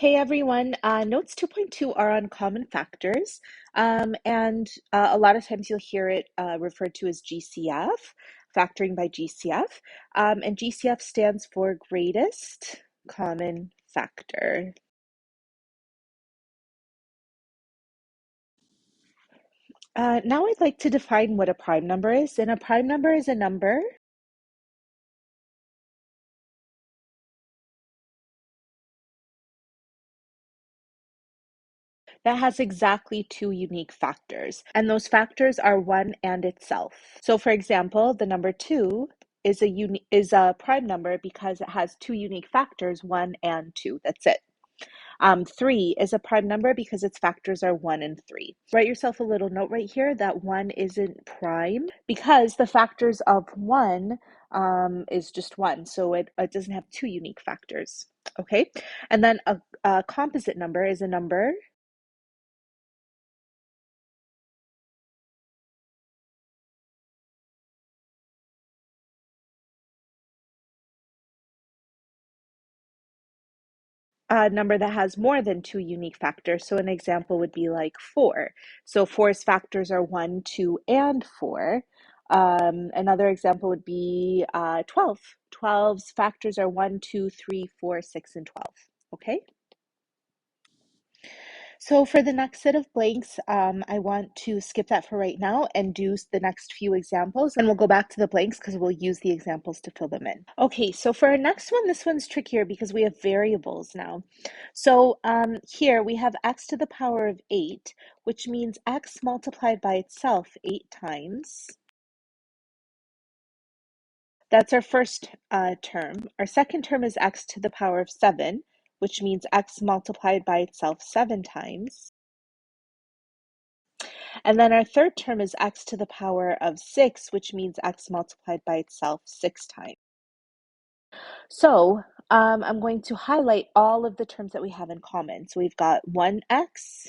Hey everyone, Notes 2.2 are on common factors, and a lot of times you'll hear it referred to as GCF, factoring by GCF, and GCF stands for greatest common factor. Now I'd like to define what a prime number is, and a prime number is a number that has exactly two unique factors, and those factors are 1 and itself. So for example, the number 2 is a prime number because it has two unique factors, 1 and 2. That's it. 3 is a prime number because its factors are 1 and 3. Write yourself a little note right here that 1 isn't prime because the factors of 1 is just 1, so it doesn't have two unique factors. Okay, and then a composite number is a number number that has more than two unique factors. So an example would be like 4. So 4's factors are 1, 2, and 4. Another example would be 12. 12's factors are 1, 2, 3, 4, 6, and 12. Okay? So for the next set of blanks, I want to skip that for right now and do the next few examples, and we'll go back to the blanks because we'll use the examples to fill them in. Okay, so for our next one, this one's trickier because we have variables now. So here we have x to the power of 8, which means x multiplied by itself 8 times. That's our first term. Our second term is x to the power of 7, which means x multiplied by itself 7 times. And then our third term is x to the power of 6, which means x multiplied by itself 6 times. So I'm going to highlight all of the terms that we have in common. So we've got 1x,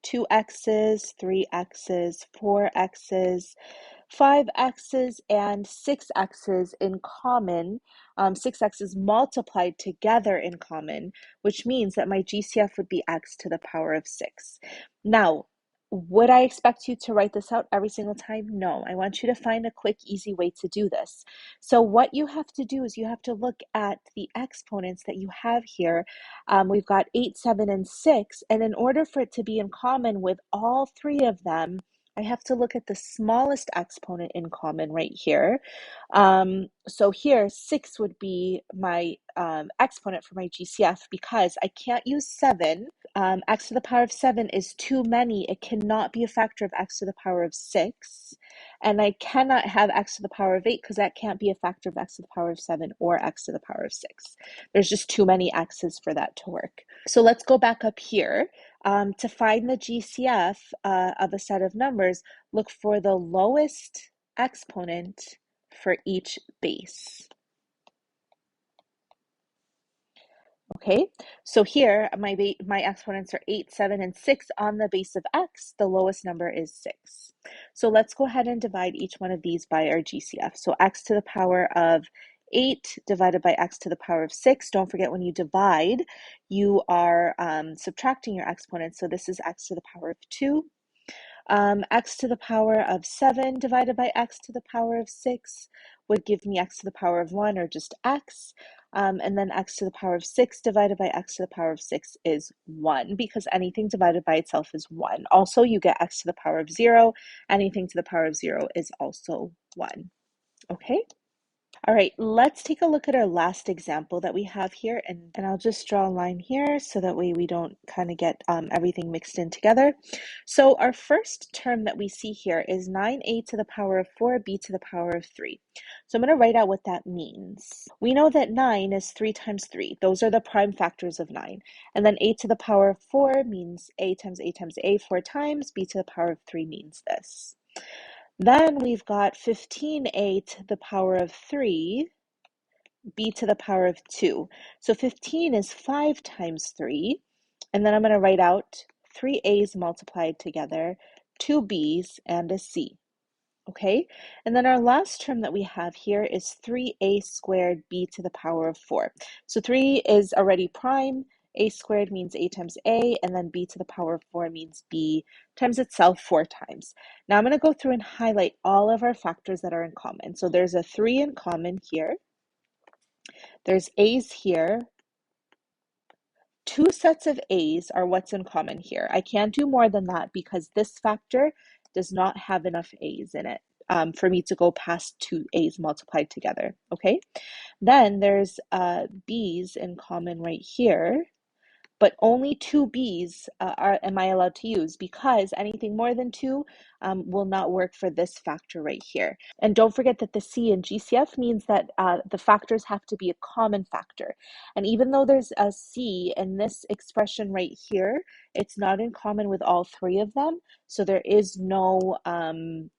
2x's, 3x's, 4x's, 5x's, and 6x's in common. 6x's multiplied together in common, which means that my GCF would be x to the power of 6. Now, would I expect you to write this out every single time? No, I want you to find a quick, easy way to do this. So what you have to do is you have to look at the exponents that you have here. We've got 8, 7, and 6, and in order for it to be in common with all three of them, I have to look at the smallest exponent in common right here. So here, 6 would be my exponent for my GCF because I can't use 7. X to the power of 7 is too many. It cannot be a factor of x to the power of 6. And I cannot have x to the power of 8 because that can't be a factor of x to the power of 7 or x to the power of 6. There's just too many x's for that to work. So let's go back up here. To find the GCF of a set of numbers, look for the lowest exponent for each base. Okay, so here my exponents are 8, 7, and 6 on the base of x. The lowest number is 6. So let's go ahead and divide each one of these by our GCF. So x to the power of 8 divided by x to the power of 6. Don't forget when you divide, you are subtracting your exponents. So this is x to the power of 2. X to the power of 7 divided by x to the power of 6 would give me x to the power of 1, or just x. And then x to the power of 6 divided by x to the power of 6 is 1, because anything divided by itself is 1. Also, you get x to the power of 0. Anything to the power of 0 is also 1. Okay? All right, let's take a look at our last example that we have here, and I'll just draw a line here so that way we don't kind of get everything mixed in together. So our first term that we see here is 9a to the power of 4b to the power of 3. So I'm going to write out what that means. We know that 9 is 3 times 3. Those are the prime factors of 9. And then a to the power of 4 means a times a times a 4 times, b to the power of 3 means this. Then we've got 15a to the power of 3, b to the power of 2. So 15 is 5 times 3. And then I'm going to write out 3 a's multiplied together, 2 b's, and a c. Okay? And then our last term that we have here is 3a squared b to the power of 4. So 3 is already prime. A squared means A times A, and then B to the power of 4 means B times itself 4 times. Now I'm going to go through and highlight all of our factors that are in common. So there's a 3 in common here. There's A's here. 2 sets of A's are what's in common here. I can't do more than that because this factor does not have enough A's in it for me to go past 2 A's multiplied together, okay? Then there's B's in common right here, but only 2 B's am I allowed to use because anything more than 2 will not work for this factor right here. And don't forget that the C in GCF means that the factors have to be a common factor. And even though there's a C in this expression right here, it's not in common with all 3 of them. So there is no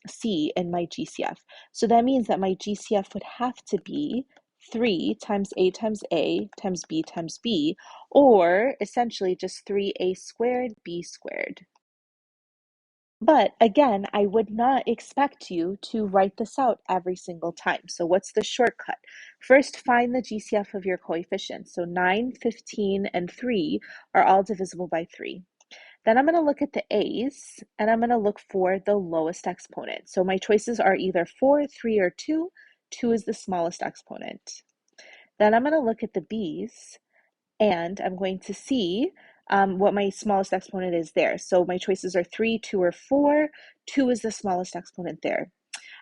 C in my GCF. So that means that my GCF would have to be 3 times A times A times B times B, or essentially just 3A squared B squared. But again, I would not expect you to write this out every single time. So what's the shortcut? First, find the GCF of your coefficients. So 9, 15, and 3 are all divisible by 3. Then I'm going to look at the A's, and I'm going to look for the lowest exponent. So my choices are either 4, 3, or 2. 2 is the smallest exponent. Then I'm going to look at the B's, and I'm going to see what my smallest exponent is there. So my choices are 3, 2, or 4. 2 is the smallest exponent there.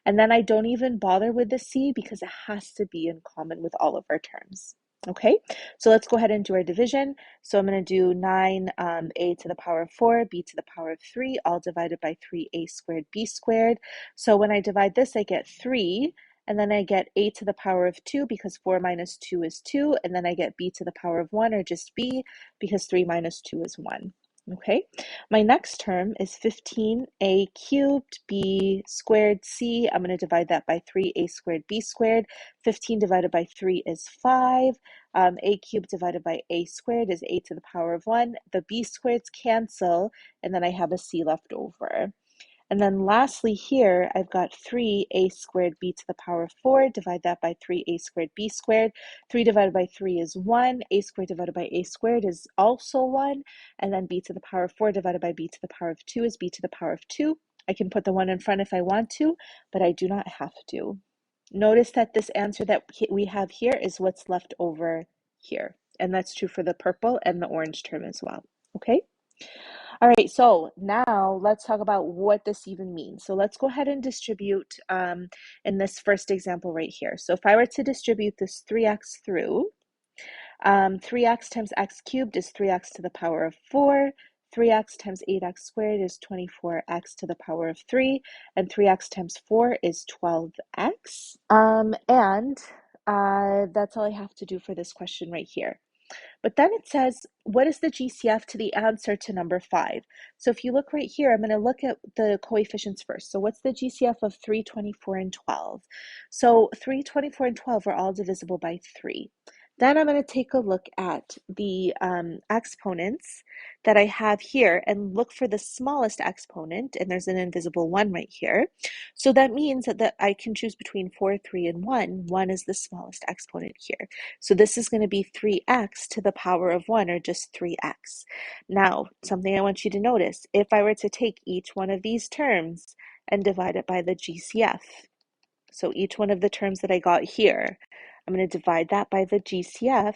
And then I don't even bother with the C because it has to be in common with all of our terms. Okay, so let's go ahead and do our division. So I'm going to do 9 A to the power of 4, B to the power of 3, all divided by 3A squared B squared. So when I divide this, I get 3. And then I get A to the power of 2 because 4 minus 2 is 2. And then I get B to the power of 1, or just B, because 3 minus 2 is 1. Okay, my next term is 15A cubed B squared C. I'm going to divide that by 3A squared B squared. 15 divided by 3 is 5. A cubed divided by A squared is A to the power of 1. The B squareds cancel, and then I have a C left over. And then lastly here, I've got 3A squared B to the power of 4. Divide that by 3A squared B squared. 3 divided by 3 is 1. A squared divided by A squared is also 1. And then B to the power of 4 divided by B to the power of 2 is B to the power of 2. I can put the 1 in front if I want to, but I do not have to. Notice that this answer that we have here is what's left over here. And that's true for the purple and the orange term as well. Okay? All right, so now let's talk about what this even means. So let's go ahead and distribute in this first example right here. So if I were to distribute this 3x through, 3x times x cubed is 3x to the power of 4. 3x times 8x squared is 24x to the power of 3. And 3x times 4 is 12x. And that's all I have to do for this question right here. But then it says, what is the GCF to the answer to number 5? So if you look right here, I'm going to look at the coefficients first. So what's the GCF of 3, 24, and 12? So 3, 24, and 12 are all divisible by 3. Then I'm going to take a look at the exponents that I have here and look for the smallest exponent, and there's an invisible 1 right here. So that means that I can choose between 4, 3, and 1. 1 is the smallest exponent here. So this is going to be 3x to the power of 1, or just 3x. Now, something I want you to notice, if I were to take each one of these terms and divide it by the GCF, so each one of the terms that I got here, I'm going to divide that by the GCF.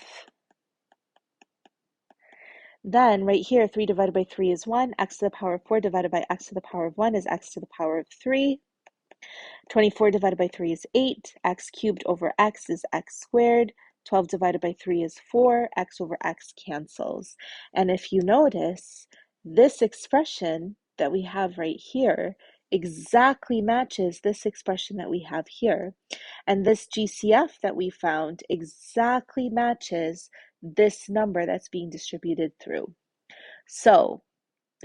Then right here, 3 divided by 3 is 1. X to the power of 4 divided by x to the power of 1 is x to the power of 3. 24 divided by 3 is 8. X cubed over x is x squared. 12 divided by 3 is 4. X over x cancels. And if you notice, this expression that we have right here exactly matches this expression that we have here. And this GCF that we found exactly matches this number that's being distributed through. So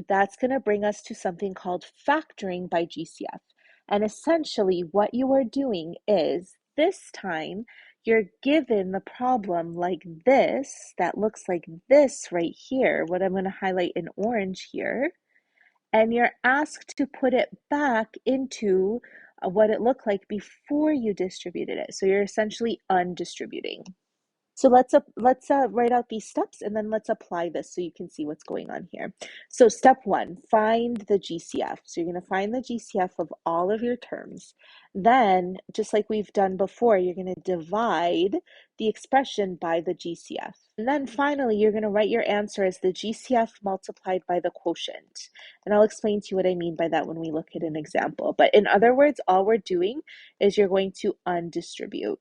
that's going to bring us to something called factoring by GCF. And essentially what you are doing is this time you're given the problem like this, that looks like this right here, what I'm going to highlight in orange here, and you're asked to put it back into what it looked like before you distributed it. So you're essentially undistributing. So let's write out these steps and then let's apply this so you can see what's going on here. So step one, find the GCF. So you're going to find the GCF of all of your terms. Then, just like we've done before, you're going to divide the expression by the GCF. And then finally, you're going to write your answer as the GCF multiplied by the quotient. And I'll explain to you what I mean by that when we look at an example. But in other words, all we're doing is you're going to undistribute.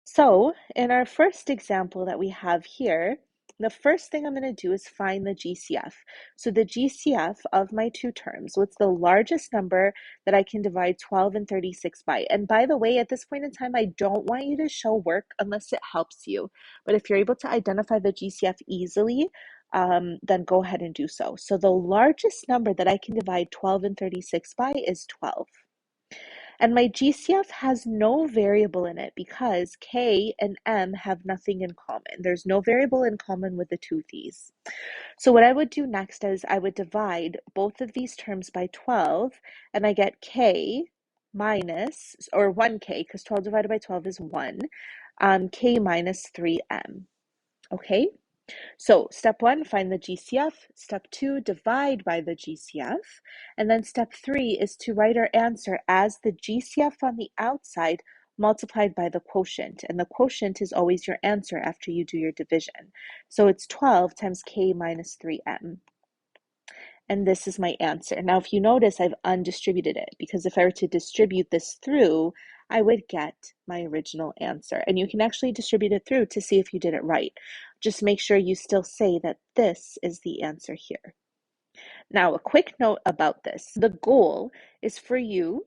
So in our first example that we have here, the first thing I'm going to do is find the GCF. So the GCF of my two terms, what's the largest number that I can divide 12 and 36 by? And by the way, at this point in time, I don't want you to show work unless it helps you. But if you're able to identify the GCF easily, then go ahead and do so. So the largest number that I can divide 12 and 36 by is 12. And my GCF has no variable in it because K and M have nothing in common. There's no variable in common with the two of these. So what I would do next is I would divide both of these terms by 12, and I get K minus, or 1K, because 12 divided by 12 is 1, K minus 3M. Okay? So step one, find the GCF. Step two, divide by the GCF. And then step three is to write our answer as the GCF on the outside multiplied by the quotient. And the quotient is always your answer after you do your division. So it's 12 times K minus 3M. And this is my answer. Now, if you notice, I've undistributed it because if I were to distribute this through, I would get my original answer. And you can actually distribute it through to see if you did it right. Just make sure you still say that this is the answer here. Now, a quick note about this. The goal is for you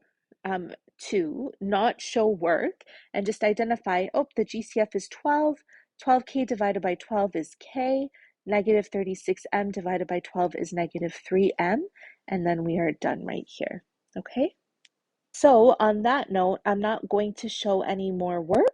to not show work and just identify, oh, the GCF is 12. 12K divided by 12 is K. Negative 36M divided by 12 is negative 3M. And then we are done right here. Okay? So on that note, I'm not going to show any more work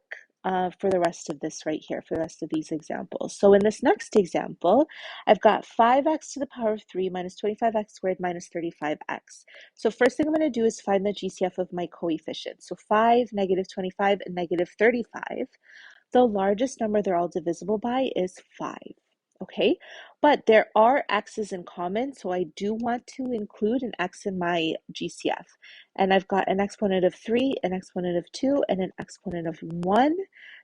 for the rest of this right here, for the rest of these examples. So in this next example, I've got 5x to the power of 3 minus 25x squared minus 35x. So first thing I'm going to do is find the GCF of my coefficients. So 5, negative 25, and negative 35. The largest number they're all divisible by is 5. Okay, but there are x's in common, so I do want to include an x in my GCF. And I've got an exponent of 3, an exponent of 2, and an exponent of 1.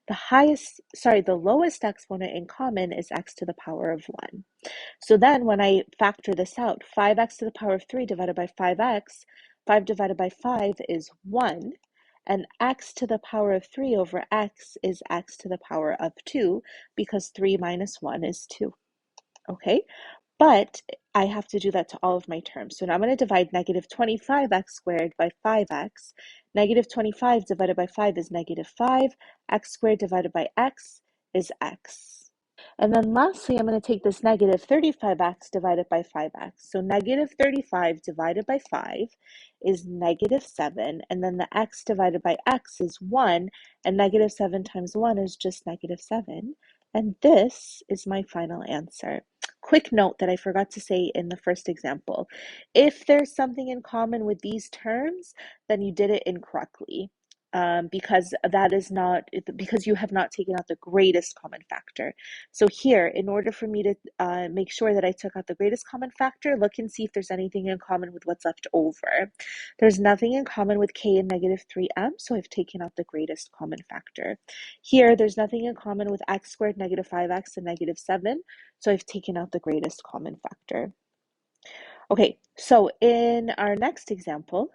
The lowest exponent in common is x to the power of 1. So then when I factor this out, 5x to the power of 3 divided by 5x, 5 divided by 5 is 1. And x to the power of 3 over x is x to the power of 2 because 3 minus 1 is 2. Okay, but I have to do that to all of my terms. So now I'm going to divide negative 25x squared by 5x. Negative 25 divided by 5 is negative 5. X squared divided by x is x. And then lastly, I'm going to take this negative 35x divided by 5x. So negative 35 divided by 5 is negative 7. And then the x divided by x is 1. And negative 7 times 1 is just negative 7. And this is my final answer. Quick note that I forgot to say in the first example. If there's something in common with these terms, then you did it incorrectly. Because you have not taken out the greatest common factor. So here, in order for me to make sure that I took out the greatest common factor, look and see if there's anything in common with what's left over. There's nothing in common with K and negative 3M, so I've taken out the greatest common factor. Here, there's nothing in common with x squared, negative 5x, and negative 7, so I've taken out the greatest common factor. Okay, so in our next example,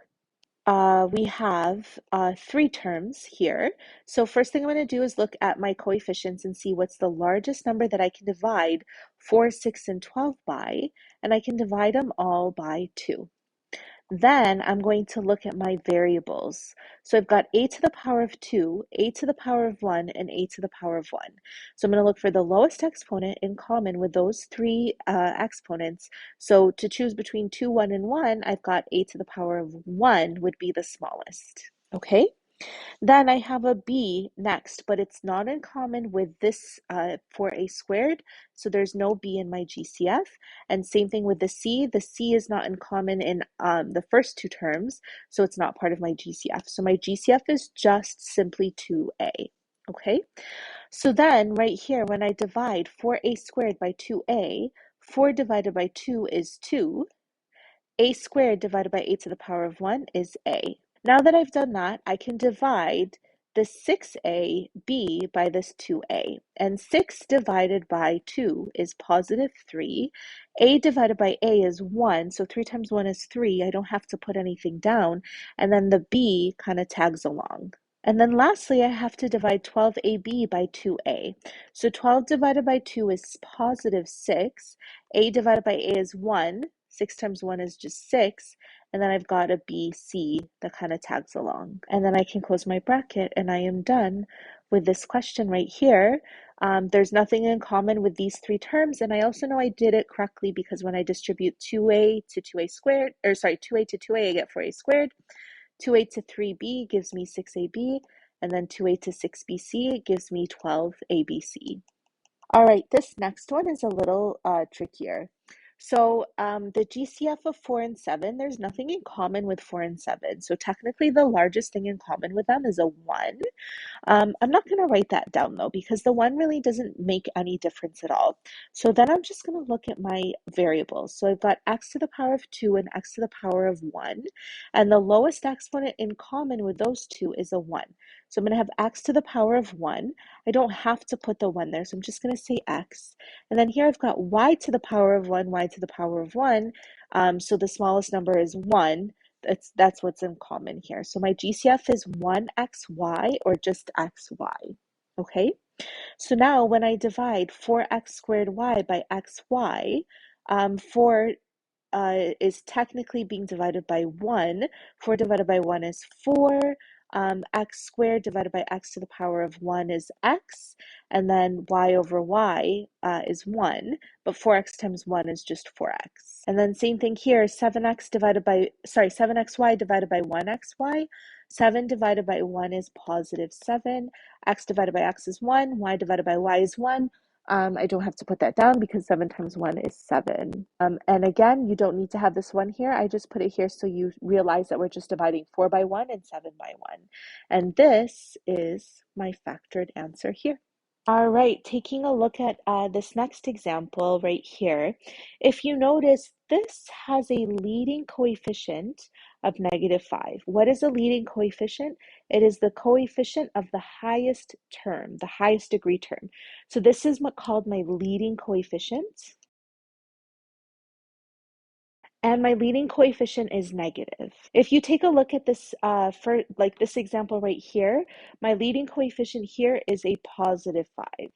we have 3 terms here. So first thing I'm going to do is look at my coefficients and see what's the largest number that I can divide 4, 6, and 12 by, and I can divide them all by 2. Then I'm going to look at my variables. So I've got a to the power of 2, a to the power of 1, and a to the power of 1. So I'm going to look for the lowest exponent in common with those 3 exponents. So to choose between 2, 1, and 1, I've got a to the power of 1 would be the smallest. Okay? Then I have a b next, but it's not in common with this for a squared, so there's no b in my GCF. And same thing with the c. The c is not in common in the first 2 terms, so it's not part of my GCF. So my GCF is just simply 2a. Okay, so then right here, when I divide 4a squared by 2a, 4 divided by 2 is 2. A squared divided by a to the power of 1 is a. Now that I've done that, I can divide the 6ab by this 2a. And 6 divided by 2 is positive 3. A divided by a is 1, so 3 times 1 is 3. I don't have to put anything down. And then the b kind of tags along. And then lastly, I have to divide 12ab by 2a. So 12 divided by 2 is positive 6. A divided by a is 1. 6 times 1 is just 6. And then I've got a B, C that kind of tags along. And then I can close my bracket and I am done with this question right here. There's nothing in common with these three terms. And I also know I did it correctly because when I distribute 2a to 2a squared, or sorry, 2a to 2a, I get 4a squared. 2a to 3b gives me 6ab. And then 2a to 6bc gives me 12abc. All right, this next one is a little trickier. So the GCF of 4 and 7, there's nothing in common with 4 and 7. So technically the largest thing in common with them is a 1. I'm not going to write that down though, because the 1 really doesn't make any difference at all. So then I'm just going to look at my variables. So I've got x to the power of 2 and x to the power of 1. And the lowest exponent in common with those two is a 1. So I'm going to have x to the power of 1. I don't have to put the 1 there, so I'm just going to say x. And then here I've got y to the power of 1, y to the power of 1. So the smallest number is 1. That's what's in common here. So my GCF is 1xy or just xy. Okay, so now when I divide 4x squared y by xy, 4 is technically being divided by 1. 4 divided by 1 is 4. X squared divided by x to the power of 1 is x. And then y over y is 1. But 4x times 1 is just 4x. And then same thing here, 7xy divided by 1xy. 7 divided by 1 is positive 7. X divided by x is 1. Y divided by y is 1. I don't have to put that down because 7 times 1 is 7. And again, you don't need to have this 1 here. I just put it here so you realize that we're just dividing 4 by 1 and 7 by 1. And this is my factored answer here. All right, taking a look at this next example right here. If you notice, this has a leading coefficient of -5. What is a leading coefficient? It is the coefficient of the highest term, the highest degree term. So this is called my leading coefficient. And my leading coefficient is negative. If you take a look at this, for like this example right here, my leading coefficient here is a positive 5.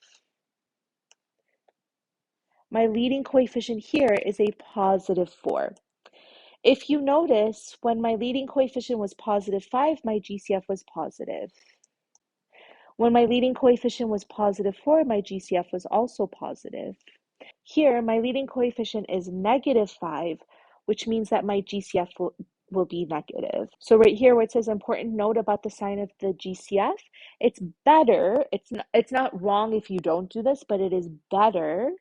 My leading coefficient here is a positive 4. If you notice, when my leading coefficient was positive 5, my GCF was positive. When my leading coefficient was positive 4, my GCF was also positive. Here, my leading coefficient is -5, which means that my GCF will be negative. So right here where it says important note about the sign of the GCF, it's better, it's not wrong if you don't do this, but it is better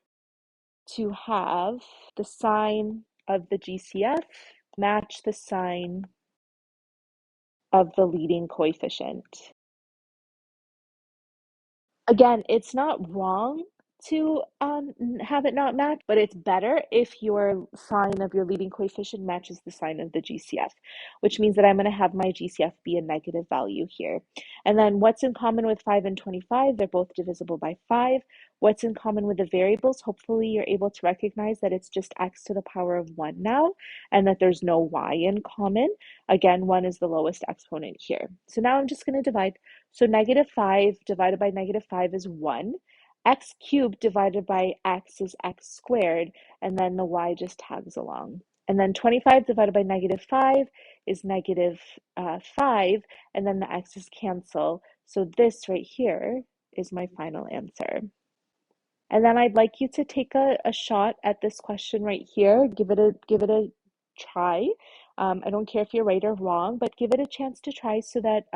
to have the sign of the GCF match the sign of the leading coefficient. Again, it's not wrong to have it not match, but it's better if your sign of your leading coefficient matches the sign of the GCF, which means that I'm going to have my GCF be a negative value here. And then what's in common with 5 and 25? They're both divisible by 5. What's in common with the variables? Hopefully you're able to recognize that it's just x to the power of 1 now, and that there's no y in common. Again, 1 is the lowest exponent here. So now I'm just going to divide. So -5 divided by -5 is 1. X cubed divided by x is x squared, and then the y just tags along. And then 25 divided by -5 is -5, and then the x's cancel. So this right here is my final answer. And then I'd like you to take a shot at this question right here. Give it a try. I don't care if you're right or wrong, but give it a chance to try so that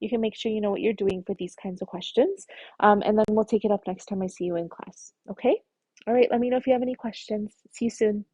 you can make sure you know what you're doing for these kinds of questions. And then we'll take it up next time I see you in class. Okay? All right, let me know if you have any questions. See you soon.